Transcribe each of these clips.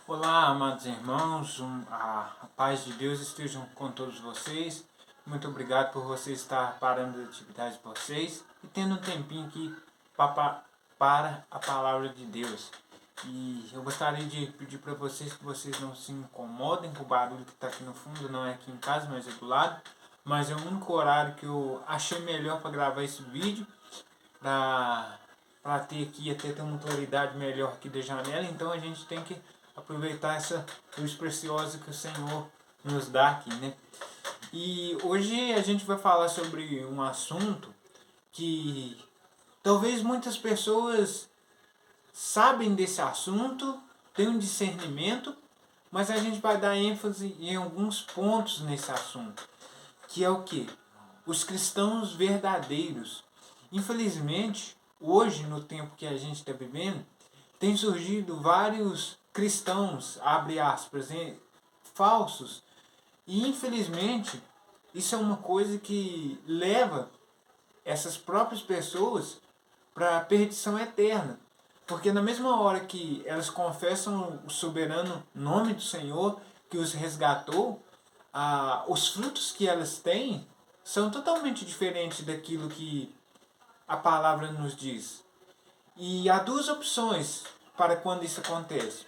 Olá, amados irmãos, a paz de Deus esteja com todos vocês. Muito obrigado por vocês estar parando as atividades de vocês e tendo um tempinho aqui para a palavra de Deus. E eu gostaria de pedir para vocês que vocês não se incomodem com o barulho que está aqui no fundo, não é aqui em casa, mas é do lado. Mas é o único horário que eu achei melhor para gravar esse vídeo, para ter aqui, até ter uma claridade melhor aqui da janela. Então a gente tem que aproveitar essa luz preciosa que o Senhor nos dá aqui, né? E hoje a gente vai falar sobre um assunto que talvez muitas pessoas sabem desse assunto, têm um discernimento, mas a gente vai dar ênfase em alguns pontos nesse assunto, que é o que? Os cristãos verdadeiros. Infelizmente, hoje, no tempo que a gente está vivendo, tem surgido vários cristãos, abre aspas, falsos. E infelizmente, isso é uma coisa que leva essas próprias pessoas para a perdição eterna. Porque na mesma hora que elas confessam o soberano nome do Senhor, que os resgatou, os frutos que elas têm são totalmente diferentes daquilo que a palavra nos diz. E há duas opções para quando isso acontece.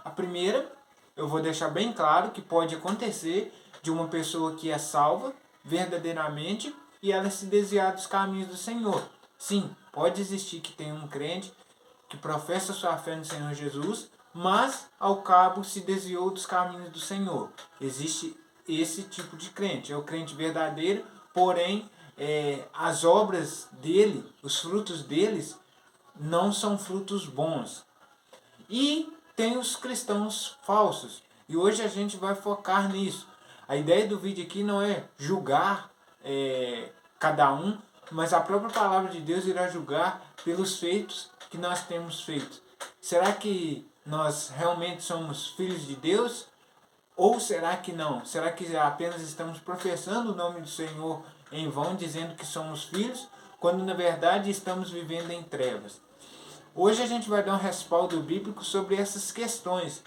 A primeira, eu vou deixar bem claro que pode acontecer de uma pessoa que é salva verdadeiramente e ela se desviar dos caminhos do Senhor. Sim, pode existir que tenha um crente que professa sua fé no Senhor Jesus, mas ao cabo se desviou dos caminhos do Senhor. Existe esse tipo de crente, é o crente verdadeiro, porém as obras dele, os frutos deles, não são frutos bons. E tem os cristãos falsos. E hoje a gente vai focar nisso. A ideia do vídeo aqui não é julgar cada um, mas a própria palavra de Deus irá julgar pelos feitos que nós temos feito. Será que nós realmente somos filhos de Deus? Ou será que não? Será que apenas estamos professando o nome do Senhor em vão, dizendo que somos filhos, quando na verdade estamos vivendo em trevas? Hoje a gente vai dar um respaldo bíblico sobre essas questões.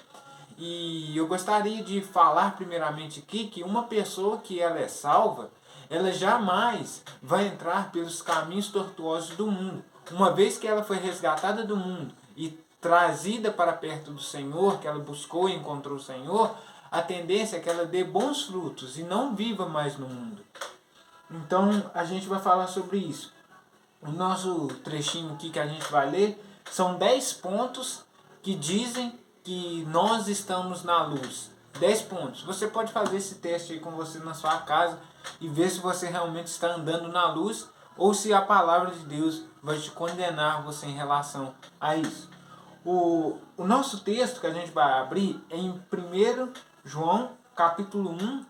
E eu gostaria de falar primeiramente aqui que uma pessoa que ela é salva, ela jamais vai entrar pelos caminhos tortuosos do mundo. Uma vez que ela foi resgatada do mundo e trazida para perto do Senhor, que ela buscou e encontrou o Senhor, a tendência é que ela dê bons frutos e não viva mais no mundo. Então a gente vai falar sobre isso. O nosso trechinho aqui que a gente vai ler são 10 pontos que dizem que nós estamos na luz. 10 pontos. Você pode fazer esse teste aí com você na sua casa e ver se você realmente está andando na luz ou se a palavra de Deus vai te condenar você em relação a isso. O nosso texto que a gente vai abrir é em 1 João, capítulo 1,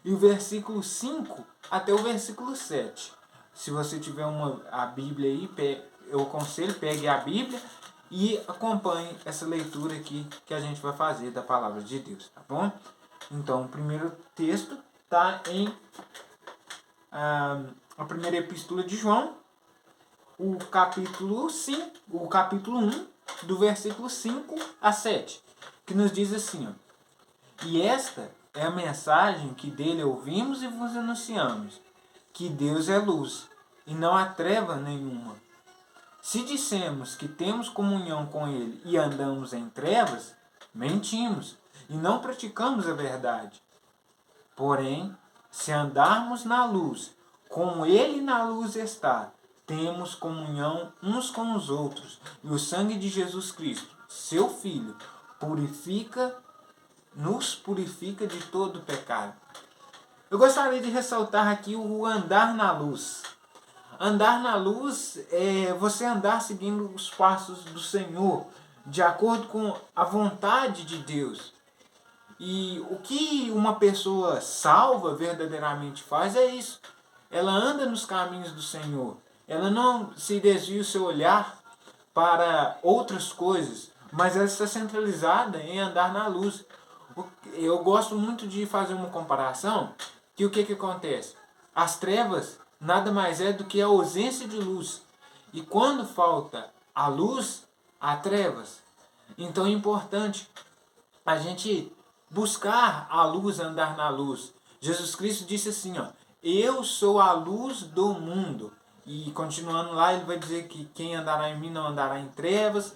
e o versículo 5 até o versículo 7. Se você tiver a Bíblia aí, eu aconselho, pegue a Bíblia e acompanhe essa leitura aqui que a gente vai fazer da palavra de Deus, tá bom? Então, o primeiro texto está em a primeira epístola de João, o capítulo 1, do versículo 5 a 7, que nos diz assim, ó: E esta é a mensagem que dele ouvimos e vos anunciamos, que Deus é luz, e não há treva nenhuma. Se dissemos que temos comunhão com Ele e andamos em trevas, mentimos e não praticamos a verdade. Porém, se andarmos na luz, como Ele na luz está, temos comunhão uns com os outros, e o sangue de Jesus Cristo, seu Filho, nos purifica de todo pecado. Eu gostaria de ressaltar aqui o andar na luz. Andar na luz é você andar seguindo os passos do Senhor, de acordo com a vontade de Deus. E o que uma pessoa salva verdadeiramente faz é isso. Ela anda nos caminhos do Senhor. Ela não se desvia o seu olhar para outras coisas, mas ela está centralizada em andar na luz. Eu gosto muito de fazer uma comparação, que o que acontece? As trevas nada mais é do que a ausência de luz. E quando falta a luz, há trevas. Então é importante a gente buscar a luz, andar na luz. Jesus Cristo disse assim, ó, eu sou a luz do mundo. E continuando lá, ele vai dizer que quem andará em mim não andará em trevas.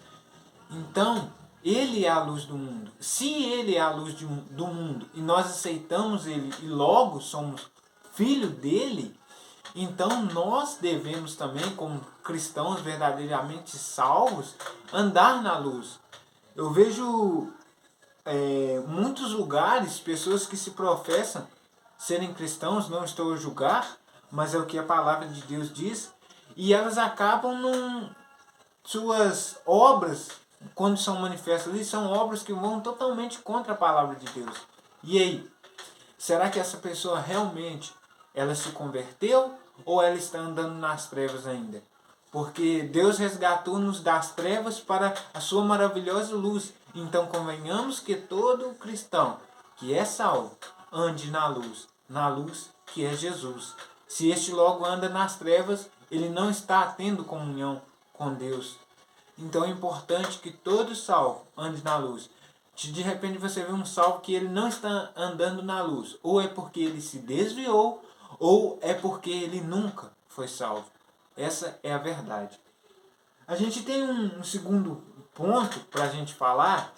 Então, ele é a luz do mundo. Se ele é a luz do mundo e nós aceitamos ele e logo somos filho dele, então nós devemos também, como cristãos verdadeiramente salvos, andar na luz. Eu vejo muitos lugares, pessoas que se professam serem cristãos, não estou a julgar, mas é o que a palavra de Deus diz, e elas acabam suas obras, quando são manifestas ali, são obras que vão totalmente contra a palavra de Deus. E aí, será que essa pessoa realmente ela se converteu ou ela está andando nas trevas ainda? Porque Deus resgatou-nos das trevas para a sua maravilhosa luz. Então convenhamos que todo cristão que é salvo ande na luz que é Jesus. Se este logo anda nas trevas, ele não está tendo comunhão com Deus. Então é importante que todo salvo ande na luz. De repente você vê um salvo que ele não está andando na luz. Ou é porque ele se desviou, ou é porque ele nunca foi salvo. Essa é a verdade. A gente tem um segundo ponto para a gente falar,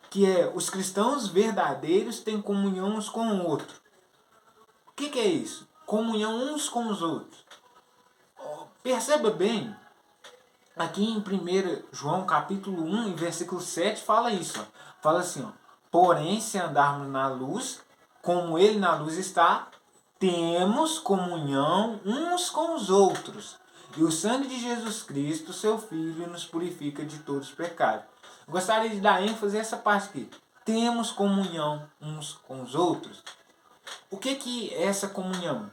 que é os cristãos verdadeiros têm comunhão uns com o outro. O que é isso? Comunhão uns com os outros. Perceba bem, aqui em 1 João capítulo 1 e versículo 7 fala isso. Fala assim, ó, porém se andarmos na luz, como ele na luz está, temos comunhão uns com os outros. E o sangue de Jesus Cristo, seu Filho, nos purifica de todos os pecados. Eu gostaria de dar ênfase a essa parte aqui. Temos comunhão uns com os outros. O que é essa comunhão?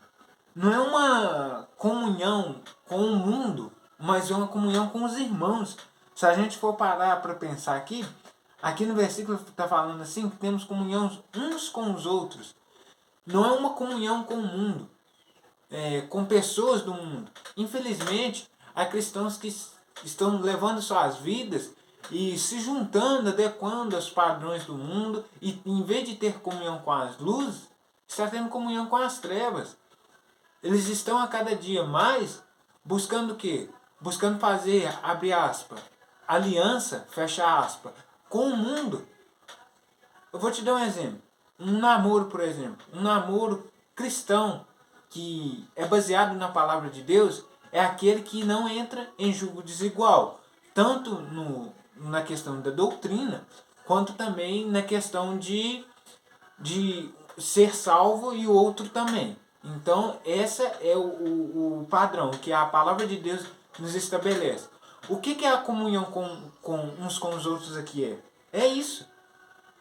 Não é uma comunhão com o mundo, mas é uma comunhão com os irmãos. Se a gente for parar para pensar aqui no versículo está falando assim, que temos comunhão uns com os outros. Não é uma comunhão com o mundo, com pessoas do mundo. Infelizmente, há cristãos que estão levando suas vidas e se juntando, adequando aos padrões do mundo, e em vez de ter comunhão com as luzes, está tendo comunhão com as trevas. Eles estão a cada dia mais buscando o quê? Buscando fazer, abre aspas, aliança, fecha aspas, com o mundo. Eu vou te dar um exemplo. Um namoro, por exemplo. Um namoro cristão que é baseado na palavra de Deus é aquele que não entra em julgo desigual. Tanto na questão da doutrina, quanto também na questão de ser salvo e o outro também. Então, esse é o padrão que a palavra de Deus nos estabelece. O que é a comunhão com uns com os outros aqui? É isso.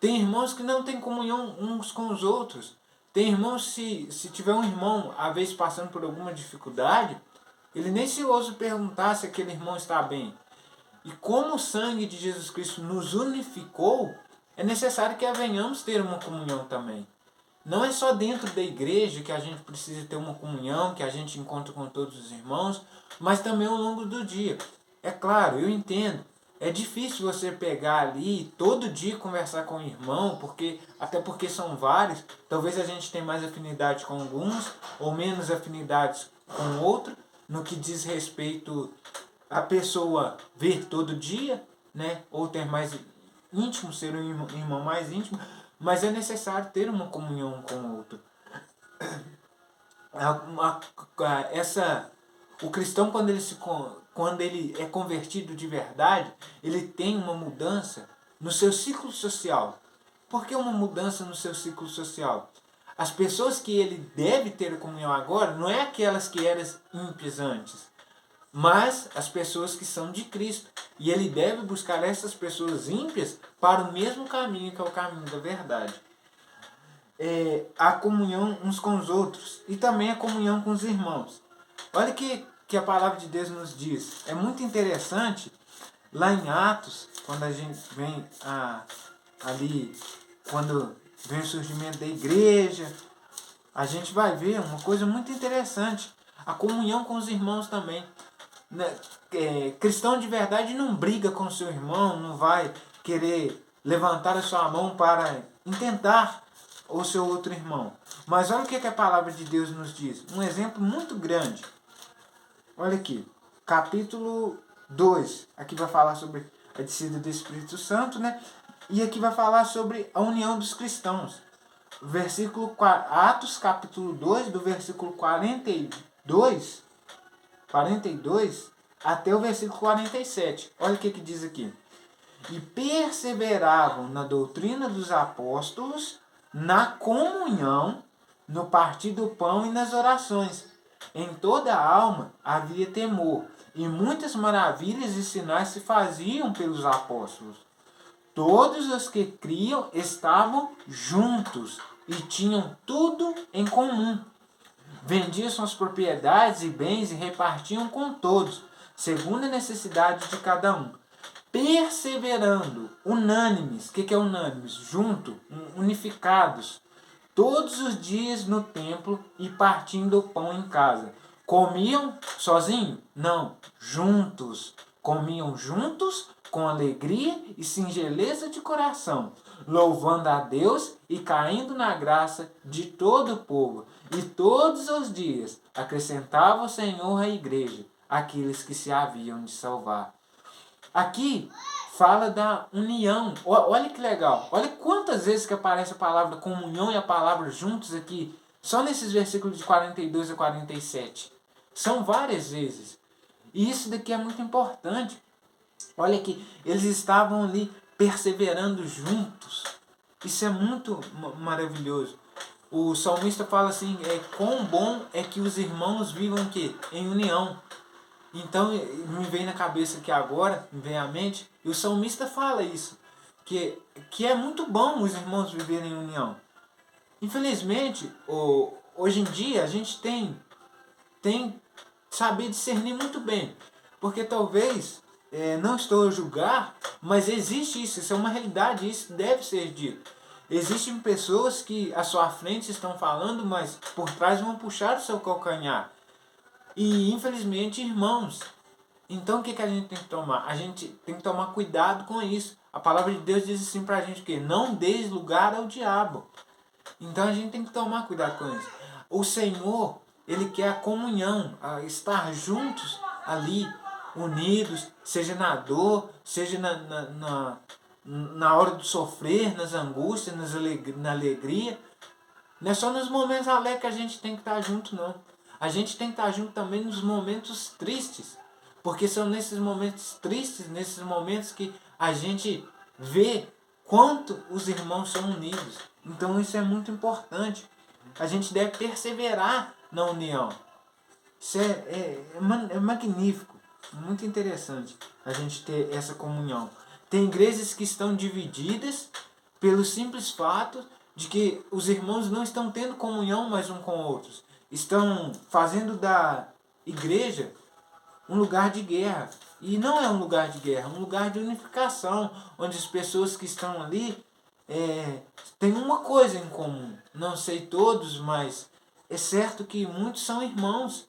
Tem irmãos que não têm comunhão uns com os outros. Tem irmãos, se tiver um irmão, às vezes, passando por alguma dificuldade, ele nem se ousa perguntar se aquele irmão está bem. E como o sangue de Jesus Cristo nos unificou, é necessário que venhamos ter uma comunhão também. Não é só dentro da igreja que a gente precisa ter uma comunhão, que a gente encontra com todos os irmãos, mas também ao longo do dia. É claro, eu entendo. É difícil você pegar ali todo dia conversar com o irmão, até porque são vários. Talvez a gente tenha mais afinidade com alguns ou menos afinidades com outro, no que diz respeito a pessoa ver todo dia, né? Ou ter mais íntimo, ser um irmão mais íntimo. Mas é necessário ter uma comunhão com o outro. O cristão, quando ele é convertido de verdade, ele tem uma mudança no seu ciclo social. Por que uma mudança no seu ciclo social? As pessoas que ele deve ter comunhão agora não é aquelas que eram ímpias antes, mas as pessoas que são de Cristo. E ele deve buscar essas pessoas ímpias para o mesmo caminho, que é o caminho da verdade. A comunhão uns com os outros e também a comunhão com os irmãos. Olha que a palavra de Deus nos diz. É muito interessante, lá em Atos, quando a gente vem ali, quando vem o surgimento da igreja, a gente vai ver uma coisa muito interessante. A comunhão com os irmãos também. Cristão de verdade não briga com seu irmão, não vai querer levantar a sua mão para intentar o seu outro irmão. Mas olha o que a palavra de Deus nos diz. Um exemplo muito grande. Olha aqui, capítulo 2. Aqui vai falar sobre a descida do Espírito Santo, né? E aqui vai falar sobre a união dos cristãos. Atos capítulo 2, do versículo 42 até o versículo 47. Olha o que diz aqui. E perseveravam na doutrina dos apóstolos, na comunhão, no partir do pão e nas orações. Em toda a alma havia temor, e muitas maravilhas e sinais se faziam pelos apóstolos. Todos os que criam estavam juntos e tinham tudo em comum. Vendiam suas propriedades e bens e repartiam com todos, segundo a necessidade de cada um. Perseverando, unânimes. O que é unânimes? Junto, unificados. Todos os dias no templo e partindo o pão em casa. Comiam sozinho? Não, juntos. Comiam juntos, com alegria e singeleza de coração, louvando a Deus e caindo na graça de todo o povo. E todos os dias acrescentava o Senhor à igreja aqueles que se haviam de salvar. Aqui fala da união. Olha que legal. Olha quantas vezes que aparece a palavra comunhão e a palavra juntos aqui. Só nesses versículos de 42 a 47. São várias vezes. E isso daqui é muito importante. Olha que eles estavam ali perseverando juntos. Isso é muito maravilhoso. O salmista fala assim, quão bom é que os irmãos vivam o quê? Em união. Então, me vem na cabeça aqui agora, me vem à mente, e o salmista fala isso, que é muito bom os irmãos viverem em união. Infelizmente, hoje em dia, a gente tem saber discernir muito bem, porque talvez, não estou a julgar, mas existe isso é uma realidade, isso deve ser dito. Existem pessoas que à sua frente estão falando, mas por trás vão puxar o seu calcanhar. E infelizmente, irmãos, então o que a gente tem que tomar? A gente tem que tomar cuidado com isso. A palavra de Deus diz assim pra gente que não deis lugar ao diabo. Então a gente tem que tomar cuidado com isso. O Senhor, Ele quer a comunhão, a estar juntos ali, unidos, seja na dor, seja na hora do sofrer, nas angústias, na alegria. Não é só nos momentos alegres que a gente tem que estar junto, não. A gente tem que estar junto também nos momentos tristes. Porque são nesses momentos tristes, nesses momentos que a gente vê quanto os irmãos são unidos. Então isso é muito importante. A gente deve perseverar na união. Isso é magnífico, muito interessante a gente ter essa comunhão. Tem igrejas que estão divididas pelo simples fato de que os irmãos não estão tendo comunhão mais um com outros. Estão fazendo da igreja um lugar de guerra. E não é um lugar de guerra, é um lugar de unificação, onde as pessoas que estão ali têm uma coisa em comum. Não sei todos, mas é certo que muitos são irmãos.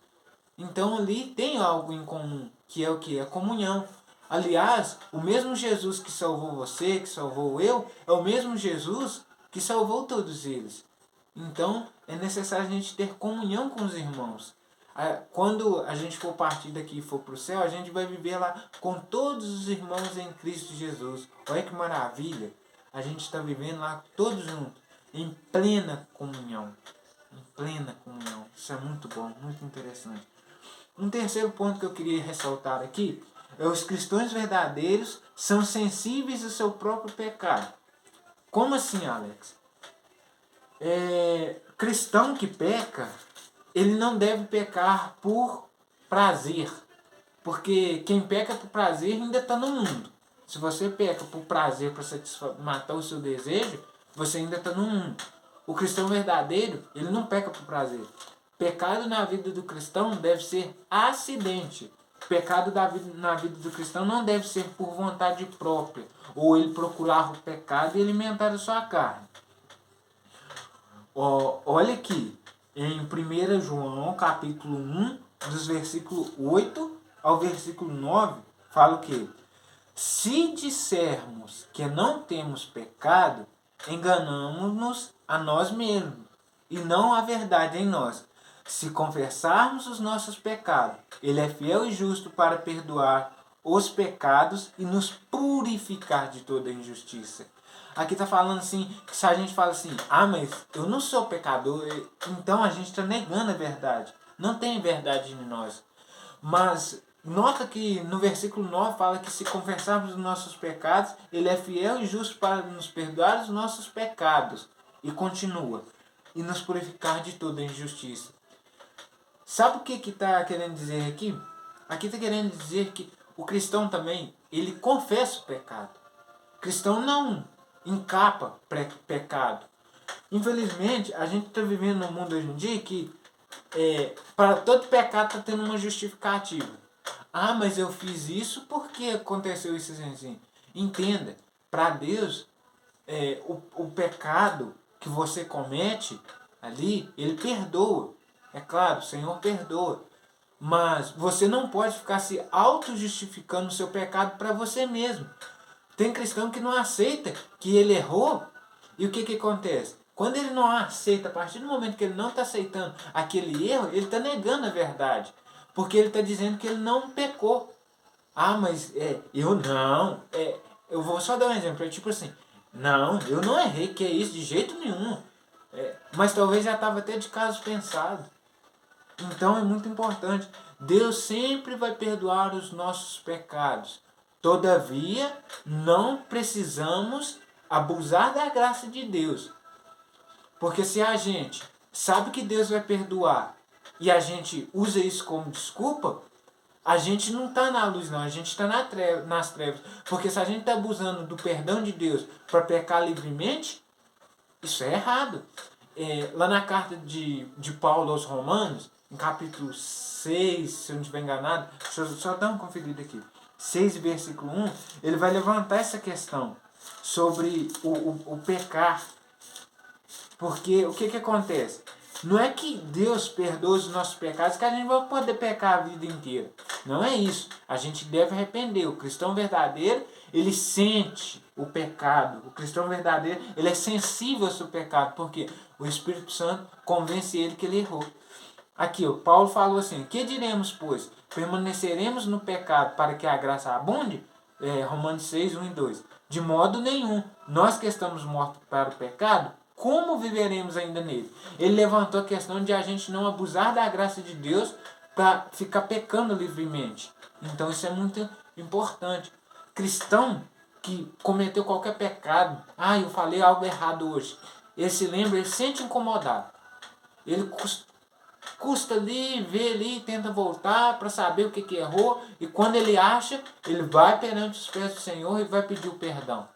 Então ali tem algo em comum, que é o que? A comunhão. Aliás, o mesmo Jesus que salvou você, que salvou eu, é o mesmo Jesus que salvou todos eles. Então, é necessário a gente ter comunhão com os irmãos. Quando a gente for partir daqui e for para o céu, a gente vai viver lá com todos os irmãos em Cristo Jesus. Olha que maravilha! A gente está vivendo lá todos juntos, em plena comunhão. Em plena comunhão. Isso é muito bom, muito interessante. Um terceiro ponto que eu queria ressaltar aqui é os cristãos verdadeiros são sensíveis ao seu próprio pecado. Como assim, Alex? Cristão que peca, ele não deve pecar por prazer. Porque quem peca por prazer ainda está no mundo. Se você peca por prazer, para matar o seu desejo, você ainda está no mundo. O cristão verdadeiro, ele não peca por prazer. Pecado na vida do cristão deve ser acidente. Pecado na vida do cristão não deve ser por vontade própria. Ou ele procurar o pecado e alimentar a sua carne. Olha aqui, em 1 João, capítulo 1, dos versículos 8 ao versículo 9, fala o quê? Se dissermos que não temos pecado, enganamos-nos a nós mesmos, e não a verdade em nós. Se confessarmos os nossos pecados, Ele é fiel e justo para perdoar os pecados e nos purificar de toda injustiça. Aqui está falando assim, que se a gente fala assim, mas eu não sou pecador, então a gente está negando a verdade. Não tem verdade em nós. Mas nota que no versículo 9 fala que se confessarmos os nossos pecados, Ele é fiel e justo para nos perdoar os nossos pecados. E continua. E nos purificar de toda injustiça. Sabe o que está querendo dizer aqui? Aqui está querendo dizer que o cristão também, ele confessa o pecado. O cristão não encapa pecado. Infelizmente, a gente está vivendo num mundo hoje em dia que para todo pecado está tendo uma justificativa. Mas eu fiz isso porque aconteceu isso assim. Entenda, para Deus, o pecado que você comete ali, Ele perdoa. É claro, o Senhor perdoa. Mas você não pode ficar se auto-justificando o seu pecado para você mesmo. Tem cristão que não aceita que ele errou. E o que acontece? Quando ele não aceita, a partir do momento que ele não está aceitando aquele erro, ele está negando a verdade. Porque ele está dizendo que ele não pecou. Mas eu não. Eu vou só dar um exemplo. Tipo assim, não, eu não errei, que é isso, de jeito nenhum. Mas talvez já estava até de caso pensado. Então é muito importante. Deus sempre vai perdoar os nossos pecados. Todavia, não precisamos abusar da graça de Deus. Porque se a gente sabe que Deus vai perdoar e a gente usa isso como desculpa, a gente não está na luz não, a gente está nas trevas. Porque se a gente está abusando do perdão de Deus para pecar livremente, isso é errado. Lá na carta de Paulo aos Romanos, em capítulo 6, se eu não estiver enganado, deixa eu só dar uma conferida aqui. 6, versículo 1, ele vai levantar essa questão sobre o pecar. Porque o que acontece? Não é que Deus perdoa os nossos pecados que a gente vai poder pecar a vida inteira. Não é isso. A gente deve arrepender. O cristão verdadeiro, ele sente o pecado. O cristão verdadeiro, ele é sensível ao seu pecado. Porque o Espírito Santo convence ele que ele errou. Aqui, Paulo falou assim, que diremos, pois? Permaneceremos no pecado para que a graça abunde? Romanos 6, 1 e 2. De modo nenhum. Nós que estamos mortos para o pecado, como viveremos ainda nele? Ele levantou a questão de a gente não abusar da graça de Deus para ficar pecando livremente. Então isso é muito importante. Cristão que cometeu qualquer pecado, eu falei algo errado hoje. Ele se lembra, ele se sente incomodado. Ele custa ali, vê ali, tenta voltar para saber o que errou. E quando ele acha, ele vai perante os pés do Senhor e vai pedir o perdão.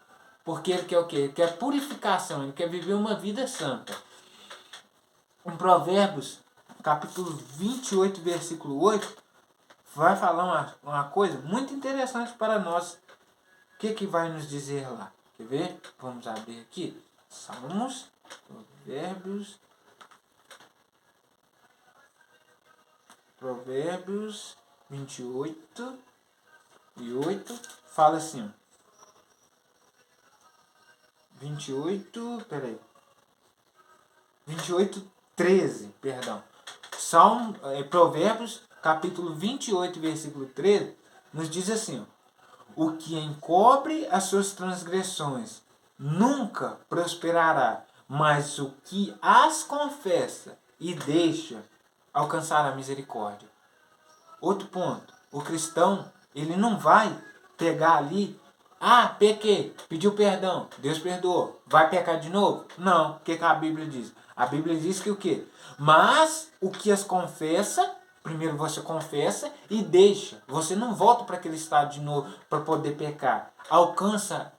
Porque ele quer o quê? Ele quer purificação, ele quer viver uma vida santa. Em Provérbios, capítulo 28, versículo 8, vai falar uma coisa muito interessante para nós. O que vai nos dizer lá? Quer ver? Vamos abrir aqui. Salmos, Provérbios 28 e 8, fala assim, 28, 13, perdão. Provérbios, capítulo 28, versículo 13, nos diz assim, o que encobre as suas transgressões nunca prosperará, mas o que as confessa e deixa alcançar a misericórdia. Outro ponto, o cristão, ele não vai pegar ali, pequei, pediu perdão, Deus perdoou, vai pecar de novo? Não, o que a Bíblia diz? A Bíblia diz que o quê? Mas o que as confessa, primeiro você confessa e deixa, você não volta para aquele estado de novo para poder pecar, alcançará,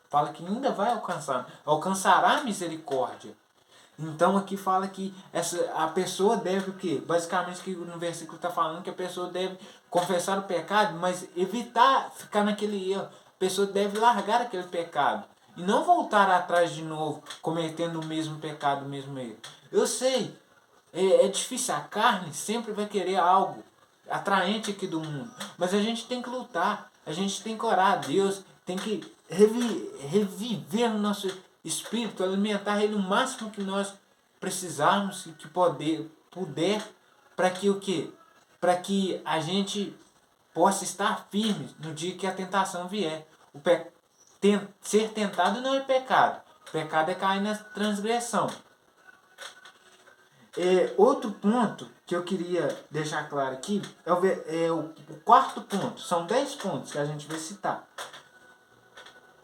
fala que ainda vai alcançará a misericórdia. Então aqui fala que a pessoa deve o quê? Basicamente que no versículo está falando que a pessoa deve confessar o pecado, mas evitar ficar naquele erro. A pessoa deve largar aquele pecado e não voltar atrás de novo, cometendo o mesmo pecado, o mesmo erro. Eu sei, é difícil, a carne sempre vai querer algo atraente aqui do mundo, mas a gente tem que lutar. A gente tem que orar a Deus, tem que reviver o nosso espírito, alimentar ele o máximo que nós precisarmos e que puder, para que o quê? Para que a gente possa estar firme no dia que a tentação vier. Ser tentado não é pecado. Pecado é cair na transgressão. Outro ponto que eu queria deixar claro aqui é o quarto ponto. São 10 pontos que a gente vai citar.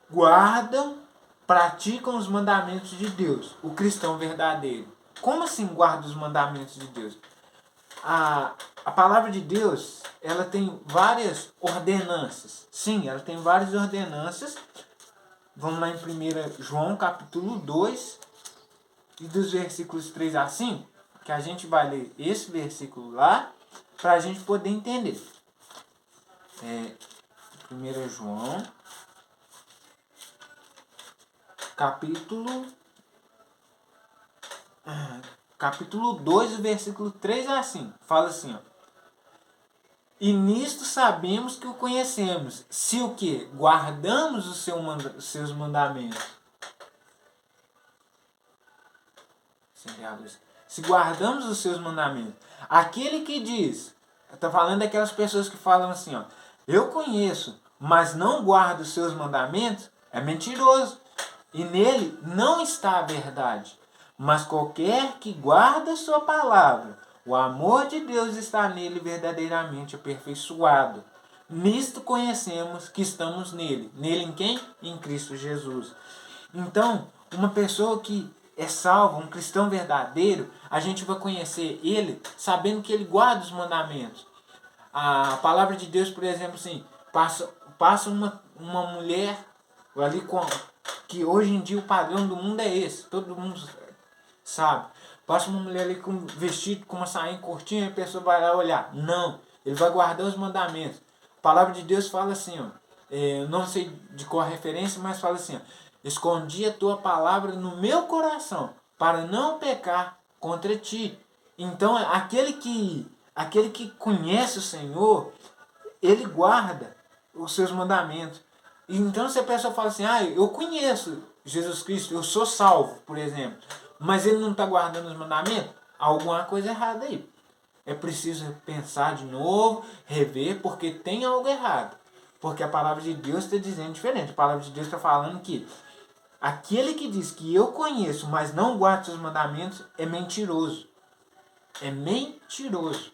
Guardam, praticam os mandamentos de Deus. O cristão verdadeiro. Como assim guarda os mandamentos de Deus? A palavra de Deus, ela tem várias ordenanças. Sim, ela tem várias ordenanças. Vamos lá em 1 João capítulo 2, e dos versículos 3 a 5, que a gente vai ler esse versículo lá, para a gente poder entender. 1 João capítulo 2, versículo 3 a 5. Fala assim, ó. E nisto sabemos que o conhecemos, se o que? Guardamos os seus mandamentos. Se guardamos os seus mandamentos. Aquele que diz, está falando daquelas pessoas que falam assim, ó, eu conheço, mas não guardo os seus mandamentos, é mentiroso. E nele não está a verdade. Mas qualquer que guarda a sua palavra, o amor de Deus está nele verdadeiramente aperfeiçoado. Nisto conhecemos que estamos nele. Nele em quem? Em Cristo Jesus. Então, uma pessoa que é salva, um cristão verdadeiro, a gente vai conhecer ele sabendo que ele guarda os mandamentos. A palavra de Deus, por exemplo, assim, passa uma mulher ali que hoje em dia o padrão do mundo é esse, todo mundo sabe. Passa uma mulher ali com vestido, com uma sainha curtinha, e a pessoa vai lá olhar. Não, ele vai guardar os mandamentos. A palavra de Deus fala assim, ó, não sei de qual referência, mas fala assim, ó, escondi a tua palavra no meu coração, para não pecar contra ti. Então, aquele que conhece o Senhor, ele guarda os seus mandamentos. Então, se a pessoa fala assim, eu conheço Jesus Cristo, eu sou salvo, por exemplo, mas ele não está guardando os mandamentos, alguma coisa errada aí. É preciso pensar de novo, rever, porque tem algo errado. Porque a palavra de Deus está dizendo diferente. A palavra de Deus está falando que aquele que diz que eu conheço, mas não guarda seus mandamentos, é mentiroso. É mentiroso.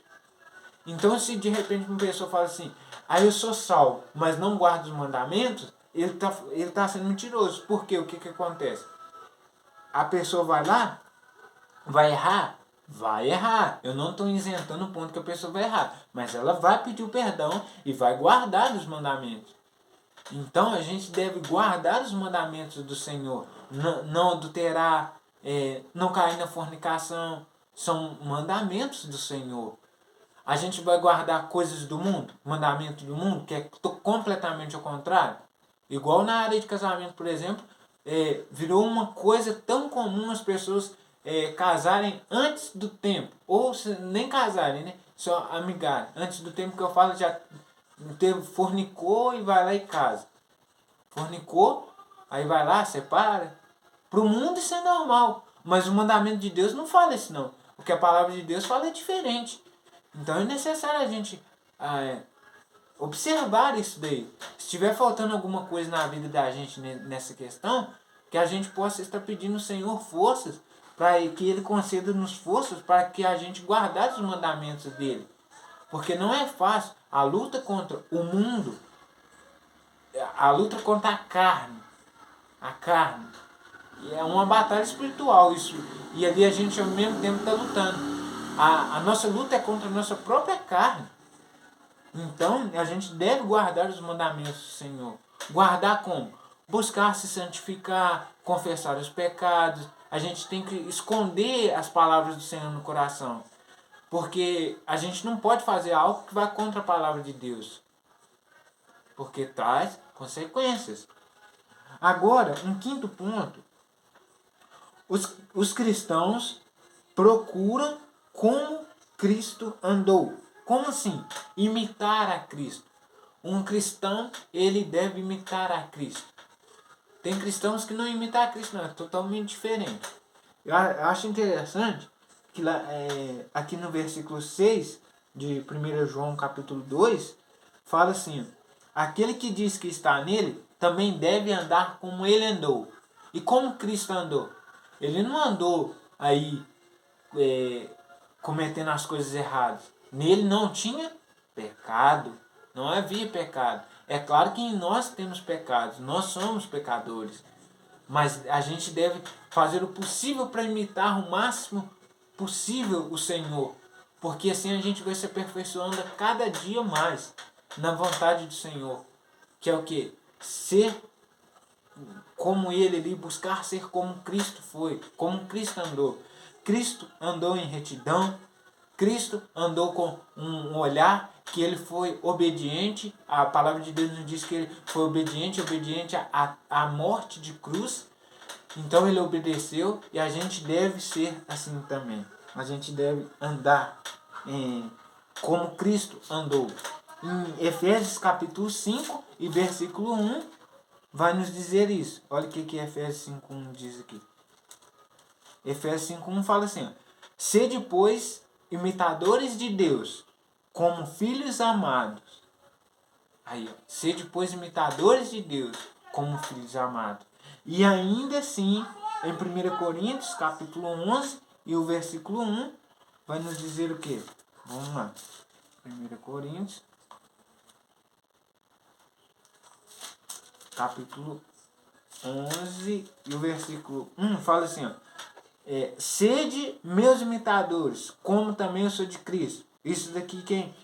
Então, se de repente uma pessoa fala assim, eu sou salvo, mas não guarda os mandamentos, ele tá sendo mentiroso. Por quê? O que acontece? A pessoa vai lá, vai errar? Vai errar. Eu não estou isentando o ponto que a pessoa vai errar. Mas ela vai pedir o perdão e vai guardar os mandamentos. Então a gente deve guardar os mandamentos do Senhor. Não adulterar, não cair na fornicação. São mandamentos do Senhor. A gente vai guardar coisas do mundo, mandamento do mundo, que é completamente ao contrário. Igual na área de casamento, por exemplo, virou uma coisa tão comum as pessoas casarem antes do tempo. Ou nem casarem, né? Só amigarem. Antes do tempo que eu falo, já fornicou e vai lá e casa. Fornicou, aí vai lá, separa. Para o mundo isso é normal. Mas o mandamento de Deus não fala isso não. O que a palavra de Deus fala é diferente. Então é necessário a gente observar isso daí. Se estiver faltando alguma coisa na vida da gente nessa questão, que a gente possa estar pedindo ao Senhor forças, para que Ele conceda-nos forças para que a gente guarde os mandamentos dEle. Porque não é fácil. A luta contra o mundo, a luta contra a carne, é uma batalha espiritual isso. E ali a gente ao mesmo tempo está lutando. A nossa luta é contra a nossa própria carne. Então, a gente deve guardar os mandamentos do Senhor. Guardar como? Buscar se santificar, confessar os pecados. A gente tem que esconder as palavras do Senhor no coração. Porque a gente não pode fazer algo que vai contra a palavra de Deus. Porque traz consequências. Agora, um quinto ponto. Os cristãos procuram como Cristo andou. Como assim? Imitar a Cristo. um cristão, ele deve imitar a Cristo. Tem cristãos que não imitam a Cristo, não, é totalmente diferente. Eu acho interessante que lá, aqui no versículo 6 de 1 João capítulo 2, fala assim: aquele que diz que está nele, também deve andar como ele andou. E como Cristo andou? Ele não andou aí cometendo as coisas erradas. Nele não tinha pecado. Não havia pecado. É claro que em nós temos pecados. Nós somos pecadores. Mas a gente deve fazer o possível para imitar o máximo possível o Senhor. Porque assim a gente vai se aperfeiçoando a cada dia mais na vontade do Senhor. Que é o quê? Ser como Ele ali, buscar ser como Cristo foi, como Cristo andou. Cristo andou em retidão, Cristo andou com um olhar que ele foi obediente. A palavra de Deus nos diz que ele foi obediente à morte de cruz. Então ele obedeceu e a gente deve ser assim também. A gente deve andar como Cristo andou. Em Efésios capítulo 5 e versículo 1 vai nos dizer isso. Olha o que Efésios 5.1 diz aqui. Efésios 5.1 fala assim: sede, pois, imitadores de Deus, como filhos amados. Aí, ó, sede, pois, imitadores de Deus, como filhos amados. E ainda assim, em 1 Coríntios, capítulo 11, e o versículo 1, vai nos dizer o quê? Vamos lá. 1 Coríntios, capítulo 11, e o versículo 1, fala assim, ó: sede meus imitadores, como também eu sou de Cristo. Isso daqui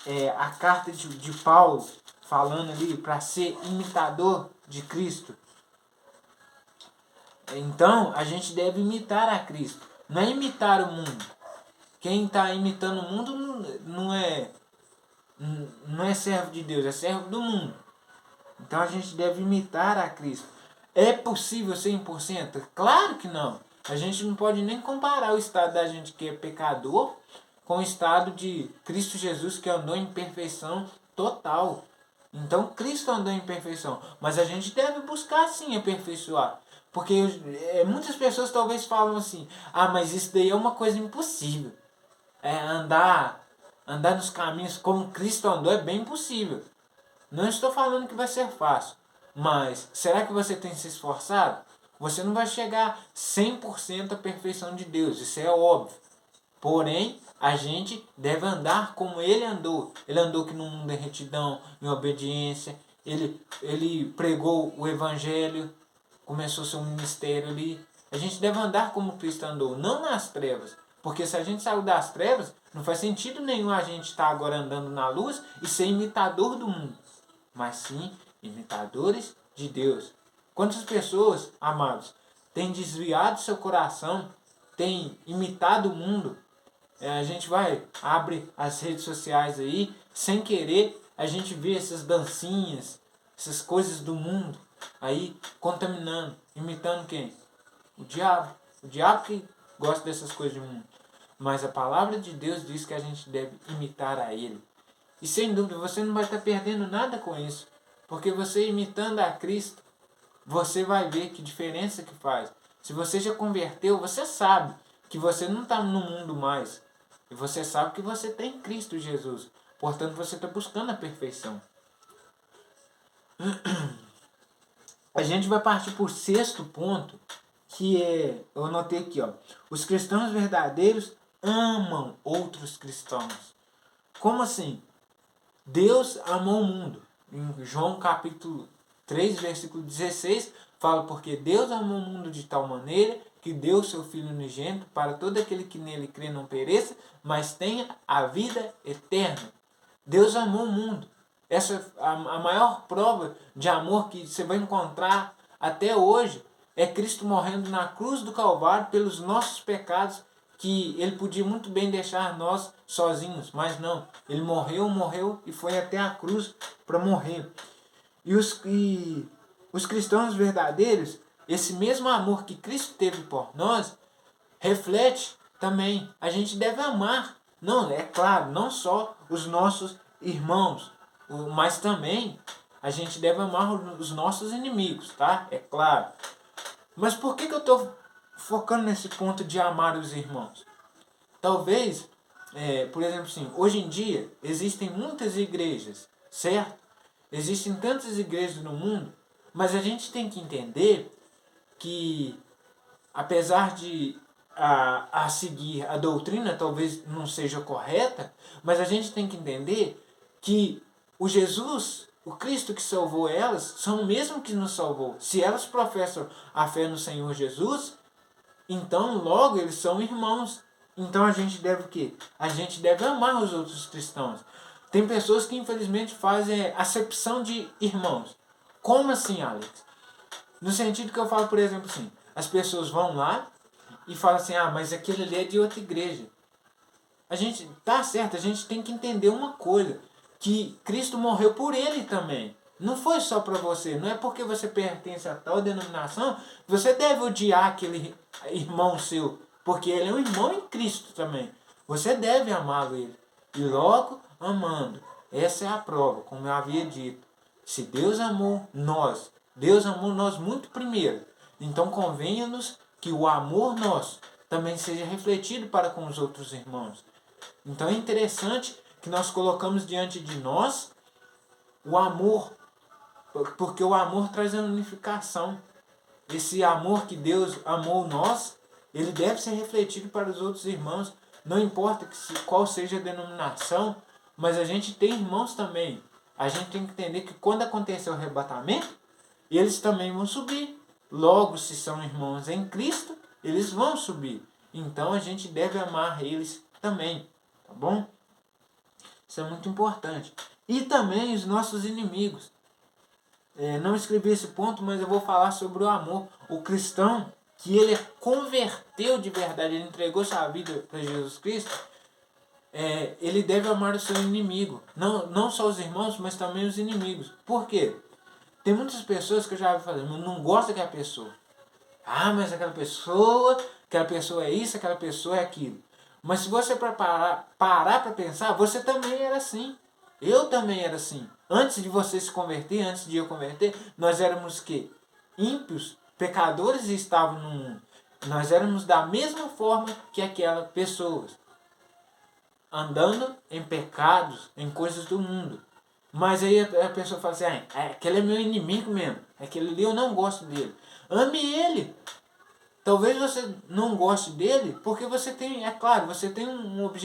é a carta de Paulo falando ali para ser imitador de Cristo. Então a gente deve imitar a Cristo, não é imitar o mundo. Quem está imitando o mundo não é servo de Deus, é servo do mundo. Então a gente deve imitar a Cristo. É possível 100%? Claro que não. A gente não pode nem comparar o estado da gente que é pecador com o estado de Cristo Jesus, que andou em perfeição total. Então Cristo andou em perfeição. Mas a gente deve buscar sim aperfeiçoar. Porque muitas pessoas talvez falam assim: ah, mas isso daí é uma coisa impossível. Andar nos caminhos como Cristo andou é bem possível. Não estou falando que vai ser fácil, mas será que você tem se esforçado? Você não vai chegar 100% à perfeição de Deus, isso é óbvio. Porém, a gente deve andar como Ele andou. Ele andou aqui no mundo em retidão, em obediência. Ele pregou o Evangelho, começou seu ministério ali. A gente deve andar como Cristo andou, não nas trevas. Porque se a gente saiu das trevas, não faz sentido nenhum a gente estar agora andando na luz e ser imitador do mundo, mas sim imitadores de Deus. Quantas pessoas, amados, têm desviado seu coração, têm imitado o mundo? A gente abre as redes sociais aí, sem querer, a gente vê essas dancinhas, essas coisas do mundo, aí contaminando, imitando quem? O diabo. O diabo que gosta dessas coisas do mundo. Mas a palavra de Deus diz que a gente deve imitar a Ele. E sem dúvida, você não vai estar perdendo nada com isso. Porque você imitando a Cristo, você vai ver que diferença que faz. Se você já converteu, você sabe que você não está no mundo mais. E você sabe que você tem Cristo Jesus. Portanto, você está buscando a perfeição. A gente vai partir para o sexto ponto, que eu anotei aqui, ó. Os cristãos verdadeiros amam outros cristãos. Como assim? Deus amou o mundo. Em João capítulo 3, versículo 16, fala: porque Deus amou o mundo de tal maneira que deu seu Filho unigênito para todo aquele que nele crê não pereça, mas tenha a vida eterna. Deus amou o mundo. Essa é a maior prova de amor que você vai encontrar até hoje. É Cristo morrendo na cruz do Calvário pelos nossos pecados, que Ele podia muito bem deixar nós sozinhos, mas não. Ele morreu e foi até a cruz para morrer. E os cristãos verdadeiros, esse mesmo amor que Cristo teve por nós, reflete também. A gente deve amar Não, é claro, não só os nossos irmãos, mas também a gente deve amar os nossos inimigos, tá? É claro. Mas por que eu estou focando nesse ponto de amar os irmãos? Talvez, por exemplo, assim, hoje em dia existem muitas igrejas, certo? Existem tantas igrejas no mundo, mas a gente tem que entender que, apesar de a seguir a doutrina talvez não seja correta, mas a gente tem que entender que o Jesus, o Cristo que salvou elas, são o mesmo que nos salvou. Se elas professam a fé no Senhor Jesus, então logo eles são irmãos. Então a gente deve o quê? A gente deve amar os outros cristãos. Tem pessoas que infelizmente fazem acepção de irmãos. Como assim, Alex? No sentido que eu falo, por exemplo, assim, as pessoas vão lá e falam assim, ah, mas aquele ali é de outra igreja. A gente, tá certo, a gente tem que entender uma coisa, que Cristo morreu por ele também. Não foi só para você, não é porque você pertence a tal denominação, você deve odiar aquele irmão seu, porque ele é um irmão em Cristo também. Você deve amá-lo ele. E logo amando. Essa é a prova, como eu havia dito. Se Deus amou nós muito primeiro. Então convenha-nos que o amor nosso também seja refletido para com os outros irmãos. Então é interessante que nós colocamos diante de nós o amor, porque o amor traz a unificação. Esse amor que Deus amou nós, ele deve ser refletido para os outros irmãos. Não importa qual seja a denominação, mas a gente tem irmãos também. A gente tem que entender que quando acontecer o arrebatamento, eles também vão subir. Logo, se são irmãos em Cristo, eles vão subir. Então a gente deve amar eles também, tá bom? Isso é muito importante. E também os nossos inimigos. Não escrevi esse ponto, mas eu vou falar sobre o amor. O cristão, que ele converteu de verdade, ele entregou sua vida para Jesus Cristo, ele deve amar o seu inimigo. Não só os irmãos, mas também os inimigos. Por quê? Tem muitas pessoas que eu já vi falando, não gosto daquela pessoa. Ah, mas aquela pessoa é isso, aquela pessoa é aquilo. Mas se você parar para pensar, você também era assim. Eu também era assim. Antes de você se converter, antes de eu converter, nós éramos que ímpios, pecadores e estavam no mundo. Nós éramos da mesma forma que aquelas pessoas, andando em pecados, em coisas do mundo. Mas aí a pessoa fala assim, aquele é meu inimigo mesmo, aquele ali eu não gosto dele. Ame ele. Talvez você não goste dele porque você tem, é claro, você tem um objetivo.